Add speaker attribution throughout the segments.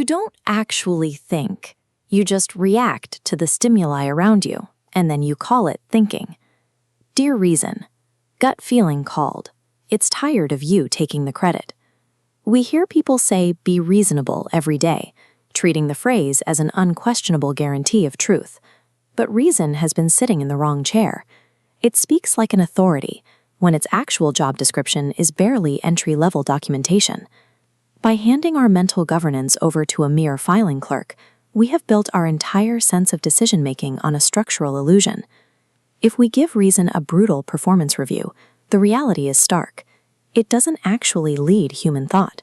Speaker 1: don't actually think. You just react to the stimuli around you, and then you call it thinking. Dear reason, gut feeling called. It's tired of you taking the credit. We hear people say, be reasonable every day, treating the phrase as an unquestionable guarantee of truth. But reason has been sitting in the wrong chair. It speaks like an authority, when its actual job description is barely entry-level documentation. By handing our mental governance over to a mere filing clerk, we have built our entire sense of decision-making on a structural illusion. If we give reason a brutal performance review, the reality is stark. It doesn't actually lead human thought.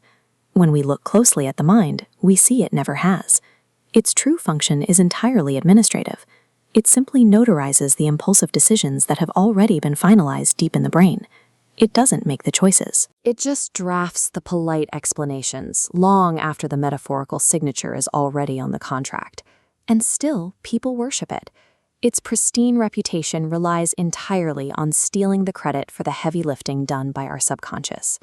Speaker 1: When we look closely at the mind, we see it never has. Its true function is entirely administrative. It simply notarizes the impulsive decisions that have already been finalized deep in the brain. It doesn't make the choices. It just drafts the polite explanations long after the metaphorical signature is already on the contract. And still, people worship it. Its pristine reputation relies entirely on stealing the credit for the heavy lifting done by our subconscious.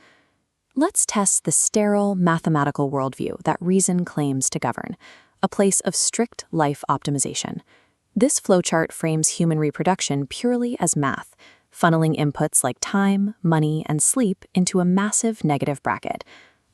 Speaker 1: Let's test the sterile, mathematical worldview that reason claims to govern, a place of strict life optimization. This flowchart frames human reproduction purely as math, funneling inputs like time, money, and sleep into a massive negative bracket.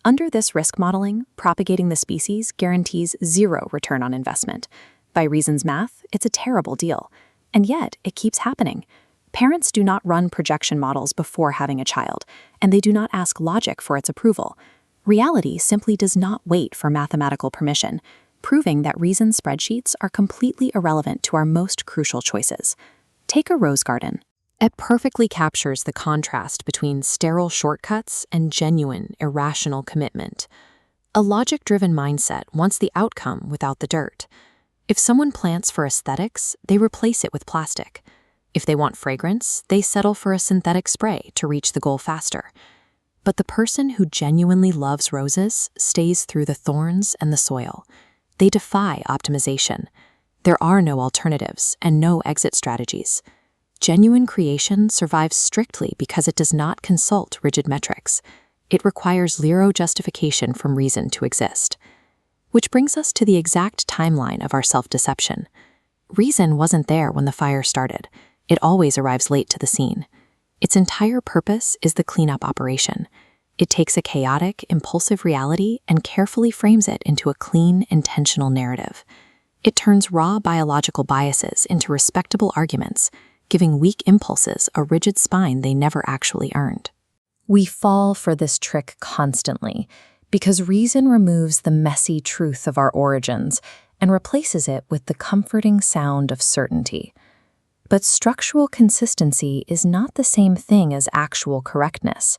Speaker 1: Under this risk modeling, propagating the species guarantees zero return on investment. By reason's math, it's a terrible deal. And yet, it keeps happening. Parents do not run projection models before having a child, and they do not ask logic for its approval. Reality simply does not wait for mathematical permission, proving that reason spreadsheets are completely irrelevant to our most crucial choices. Take a rose garden. It perfectly captures the contrast between sterile shortcuts and genuine, irrational commitment. A logic-driven mindset wants the outcome without the dirt. If someone plants for aesthetics, they replace it with plastic. If they want fragrance, they settle for a synthetic spray to reach the goal faster. But the person who genuinely loves roses stays through the thorns and the soil. They defy optimization. There are no alternatives and no exit strategies. Genuine creation survives strictly because it does not consult rigid metrics. It requires zero justification from reason to exist. Which brings us to the exact timeline of our self-deception. Reason wasn't there when the fire started. It always arrives late to the scene. Its entire purpose is the cleanup operation. It takes a chaotic, impulsive reality and carefully frames it into a clean, intentional narrative. It turns raw biological biases into respectable arguments, giving weak impulses a rigid spine they never actually earned. We fall for this trick constantly because reason removes the messy truth of our origins and replaces it with the comforting sound of certainty. But structural consistency is not the same thing as actual correctness.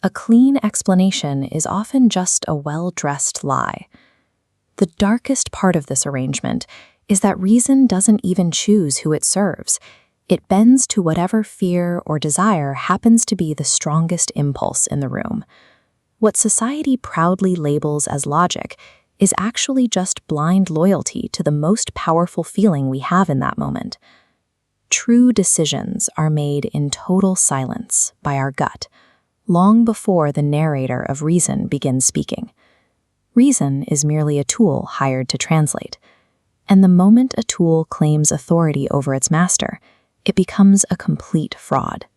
Speaker 1: A clean explanation is often just a well-dressed lie. The darkest part of this arrangement is that reason doesn't even choose who it serves. It bends to whatever fear or desire happens to be the strongest impulse in the room. What society proudly labels as logic is actually just blind loyalty to the most powerful feeling we have in that moment. True decisions are made in total silence by our gut, long before the narrator of reason begins speaking. Reason is merely a tool hired to translate, and the moment a tool claims authority over its master, it becomes a complete fraud.